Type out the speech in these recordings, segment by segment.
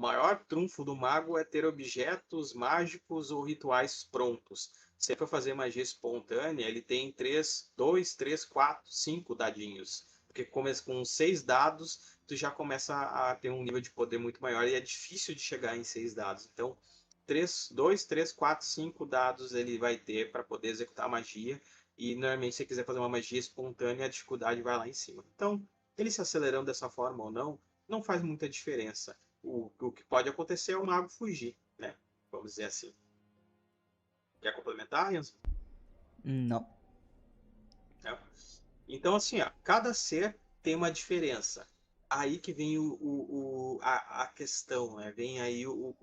maior trunfo do mago é ter objetos mágicos ou rituais prontos. Se é para fazer magia espontânea, ele tem 2, 3, 4, 5 dadinhos. Porque começa com 6 dados, tu já começa a ter um nível de poder muito maior e é difícil de chegar em 6 dados. Então, 2, 3, 4, 5 dados ele vai ter para poder executar a magia. E normalmente, se você quiser fazer uma magia espontânea, a dificuldade vai lá em cima. Então, ele se acelerando dessa forma ou não, não faz muita diferença. O que pode acontecer é o mago fugir, né? Vamos dizer assim. Quer complementar, Enzo? Não. É. Então, assim, ó, cada ser tem uma diferença. Aí que vem a questão, né? Vem aí o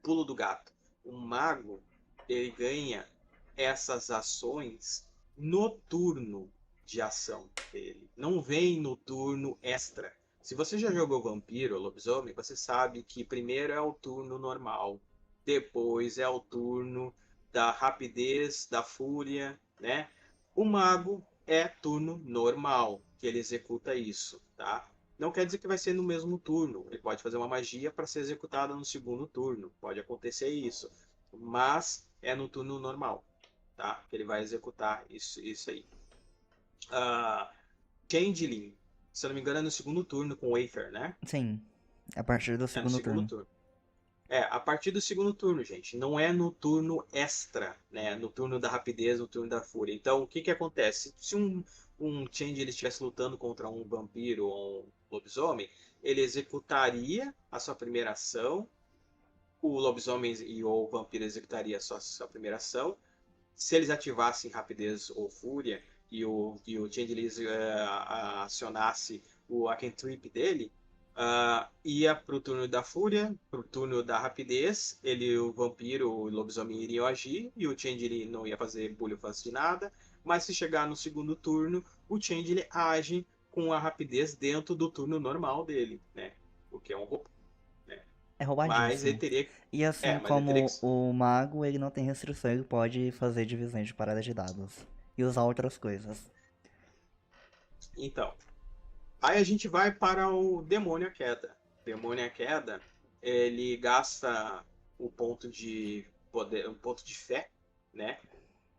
pulo do gato. O mago, ele ganha essas ações no turno de ação dele. Não vem no turno extra. Se você já jogou Vampiro ou Lobisomem, você sabe que primeiro é o turno normal, depois é o turno da rapidez, da fúria, né? O mago é turno normal que ele executa isso, tá? Não quer dizer que vai ser no mesmo turno. Ele pode fazer uma magia para ser executada no segundo turno. Pode acontecer isso. Mas é no turno normal, tá? Que ele vai executar isso aí. Changeling, se eu não me engano, é no segundo turno com Wayfair, né? Sim. A partir do É no segundo segundo turno. turno. A partir do segundo turno, gente. Não é no turno extra, né? No turno da rapidez, no turno da fúria. Então, o que que acontece? Se um Change ele estivesse lutando contra um vampiro ou um lobisomem, ele executaria a sua primeira ação, o lobisomem e ou o vampiro executaria a sua primeira ação. Se eles ativassem rapidez ou fúria e o Changeling acionasse a cantrip dele, ia pro turno da fúria, pro turno da rapidez, o vampiro, o lobisomem iriam agir e o Changeling não ia fazer bulho fácil de nada, mas se chegar no segundo turno, o Changeling age com a rapidez dentro do turno normal dele, né? O que é um roubo, né? É Mas ele roubadíssimo. teria, E assim mas ele teria que como o mago, ele não tem restrição, ele pode fazer divisões de paradas de dados. E usar outras coisas. então, aí a gente vai para o Demônio à Queda. Demônio à Queda, ele gasta o ponto de poder, um ponto de fé, né?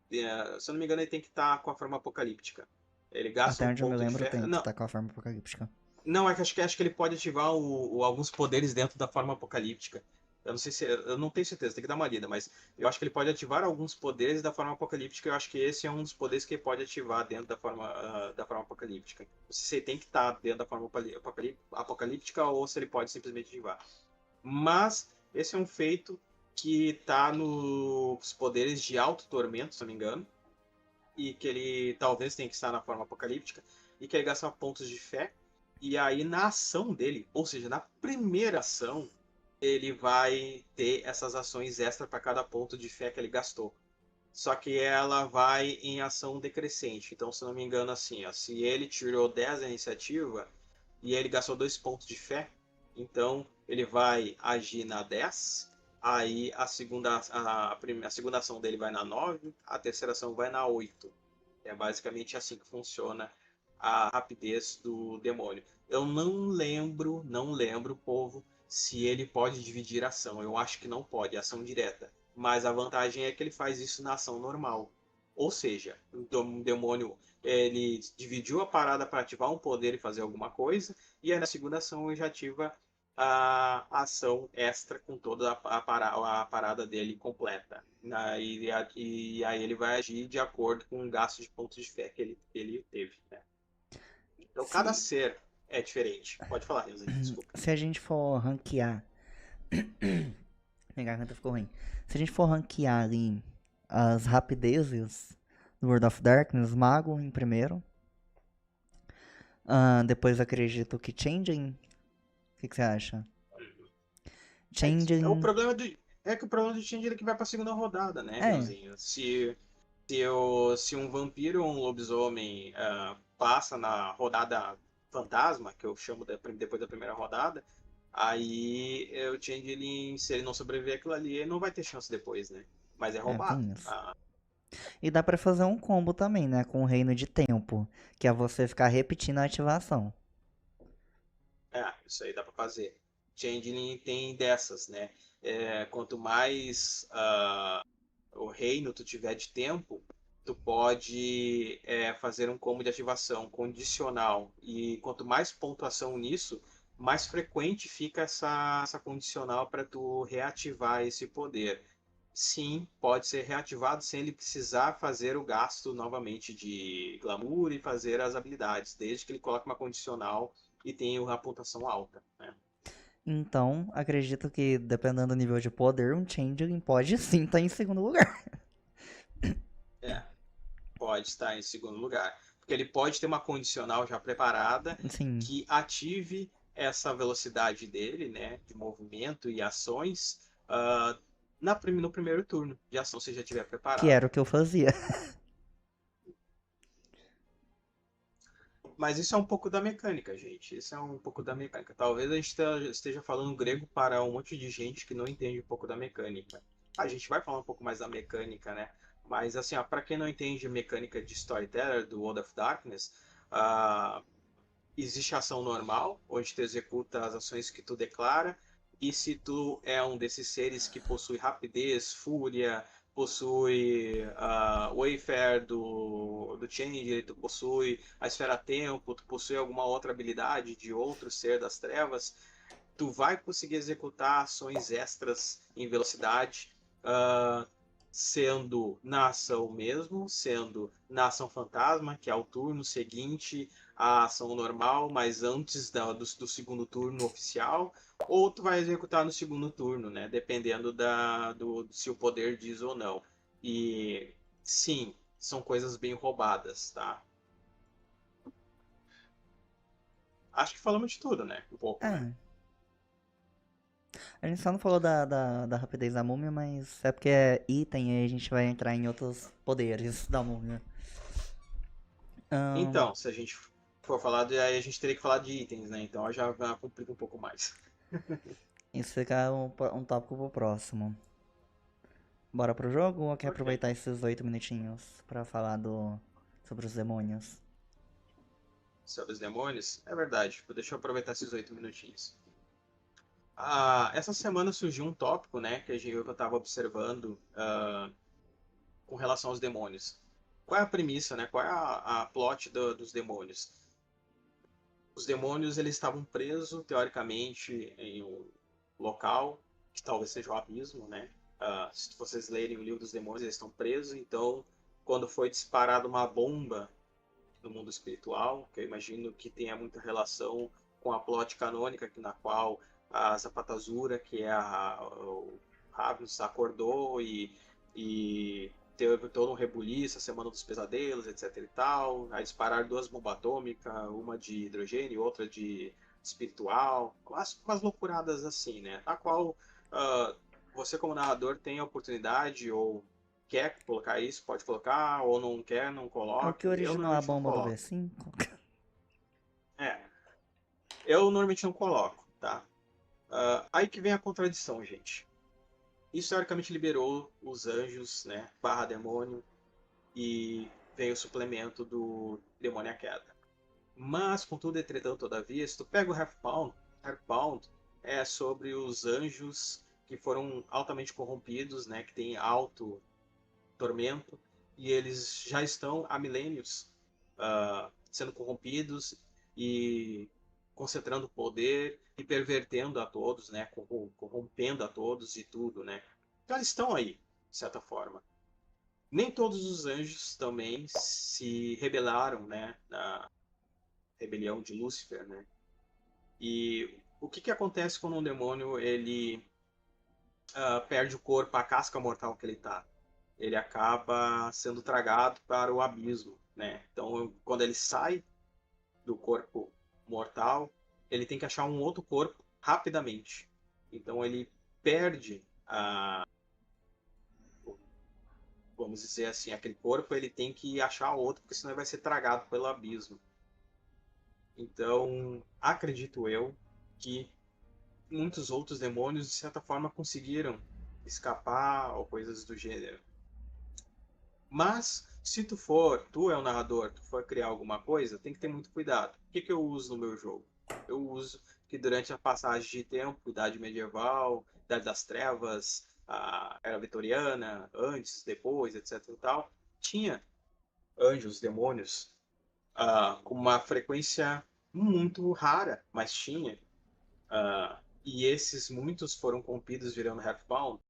Se eu não me engano, ele tem que estar com a forma apocalíptica. Ele gasta Até um onde eu me ponto de lembro, fé. tem que Não, estar com a forma apocalíptica. não, acho que ele pode ativar alguns poderes dentro da forma apocalíptica. Eu não sei se, eu não tenho certeza, tem que dar uma lida, mas eu acho que ele pode ativar alguns poderes da forma apocalíptica. Eu acho que esse é um dos poderes que ele pode ativar dentro da forma apocalíptica. Não sei se ele tem que estar dentro da forma apocalíptica ou se ele pode simplesmente ativar. Mas esse é um feito que está nos poderes de alto tormento, se não me engano, e que ele talvez tenha que estar na forma apocalíptica e que ele gasta pontos de fé. E aí, na ação dele, ou seja, na primeira ação, ele vai ter essas ações extra para cada ponto de fé que ele gastou. Só que ela vai em ação decrescente. Então, se não me engano, assim, ó, se ele tirou 10 da iniciativa e ele gastou 2 pontos de fé, então ele vai agir na 10. Aí a segunda ação dele vai na 9, a terceira ação vai na 8. É basicamente assim que funciona a rapidez do demônio. Eu não lembro, povo, se ele pode dividir a ação. Eu acho que não pode, ação direta. Mas a vantagem é que ele faz isso na ação normal. Ou seja, o demônio ele dividiu a parada para ativar um poder e fazer alguma coisa, e aí na segunda ação ele já ativa a ação extra com toda a parada dele completa. E aí ele vai agir de acordo com o gasto de pontos de fé que ele teve. Né? Então cada Se, ser é diferente. Pode falar, Reza, desculpa. se a gente for ranquear. Minha garganta ficou ruim. Se a gente for ranquear ali as rapidezes do World of Darkness, Mago em primeiro. Depois acredito que Changing. O que você acha? O Changing. problema que o problema do Tinder é que vai para a segunda rodada, né, É, Renanzinho? Se um vampiro ou um lobisomem passa na rodada fantasma, que eu chamo depois da primeira rodada, aí o Changeling, se ele não sobreviver aquilo ali, ele não vai ter chance depois, né? Mas é roubado. tem isso. E dá pra fazer um combo também, né? Com o Reino de Tempo. Que é você ficar repetindo a ativação. Isso aí dá pra fazer. Changeling tem dessas, né? Quanto mais o reino tu tiver de tempo, tu pode fazer um combo de ativação condicional. E quanto mais pontuação nisso, mais frequente fica essa condicional para tu reativar esse poder. Sim, pode ser reativado sem ele precisar fazer o gasto novamente de glamour e fazer as habilidades, desde que ele coloque uma condicional e tenha uma pontuação alta, né? Então, acredito que, dependendo do nível de poder, um Changeling pode sim estar em segundo lugar. É, pode estar em segundo lugar. Porque ele pode ter uma condicional já preparada Sim, que ative essa velocidade dele, né, de movimento e ações, no primeiro turno de ação, se já estiver que preparado. era o que eu fazia. Mas isso é um pouco da mecânica, gente. Isso é um pouco da mecânica. Talvez a gente esteja falando grego para um monte de gente que não entende um pouco da mecânica. A gente vai falar um pouco mais da mecânica, né? Mas assim, para quem não entende mecânica de Storyteller do World of Darkness, ah, existe a ação normal, onde tu executa as ações que tu declara, e se tu é um desses seres que possui rapidez, fúria, possui o Wayfair do Change, tu possui a esfera tempo, tu possui alguma outra habilidade de outro ser das trevas, tu vai conseguir executar ações extras em velocidade, uh, sendo na ação mesmo, sendo na ação fantasma, que é o turno seguinte à ação normal, mas antes do segundo turno oficial, ou tu vai executar no segundo turno, né? Dependendo se o poder diz ou não. E sim, são coisas bem roubadas, tá? Acho que falamos de tudo, né? Um pouco, né? É, a gente só não falou da rapidez da múmia, mas é porque é item e aí a gente vai entrar em outros poderes da múmia. Ahn, Então, se a gente for falar de, aí a gente teria que falar de itens, né? Então já complica um pouco mais. isso fica um tópico pro próximo. Bora pro jogo ou quer Ok. aproveitar esses 8 minutinhos pra falar sobre os demônios? Sobre os demônios, é verdade. Deixa eu aproveitar esses 8 minutinhos. Essa semana surgiu um tópico, né, que eu estava observando com relação aos demônios. Qual é a premissa, né? Qual é a plot dos demônios? Os demônios eles estavam presos teoricamente em um local que talvez seja o abismo, né? Se vocês lerem o livro dos demônios, eles estão presos. Então, quando foi disparada uma bomba no mundo espiritual, que eu imagino que tenha muita relação com a plot canônica, na qual a Zapatazura, que é o Ravens, acordou e teve todo um rebuliço, a Semana dos Pesadelos, etc e tal. Aí dispararam duas bombas atômicas, uma de hidrogênio e outra de espiritual. Umas loucuradas assim, né? A qual uh, você, como narrador, tem a oportunidade ou quer colocar isso, pode colocar, ou não quer, não É o que coloque. Eu originou a normalmente não bomba do coloco. V5? É, eu normalmente não coloco, tá? Aí que vem a contradição, gente. Isso teoricamente liberou os anjos, né, barra demônio, e veio o suplemento do demônio à queda. Mas, contudo, entretanto, todavia, se tu pega o Halfbound é sobre os anjos que foram altamente corrompidos, né, que têm alto tormento, e eles já estão há milênios sendo corrompidos e concentrando poder e pervertendo a todos, né, corrompendo a todos e tudo, né. Então eles estão aí, de certa forma. Nem todos os anjos também se rebelaram, né, na rebelião de Lúcifer, né. E o que acontece quando um demônio ele perde o corpo, a casca mortal que ele tá? Ele acaba sendo tragado para o abismo, né? Então, quando ele sai do corpo mortal, ele tem que achar um outro corpo rapidamente. Então, ele perde vamos dizer assim, aquele corpo, ele tem que achar outro, porque senão ele vai ser tragado pelo abismo. Então, acredito eu que muitos outros demônios, de certa forma, conseguiram escapar ou coisas do gênero. Mas, se tu é o narrador, tu for criar alguma coisa, tem que ter muito cuidado. O que eu uso no meu jogo? Eu uso que durante a passagem de tempo, Idade Medieval, Idade das Trevas, a Era Vitoriana, antes, depois, etc. e tal, tinha anjos, demônios, com uma frequência muito rara, mas tinha. E esses muitos foram corrompidos virando Earthbound.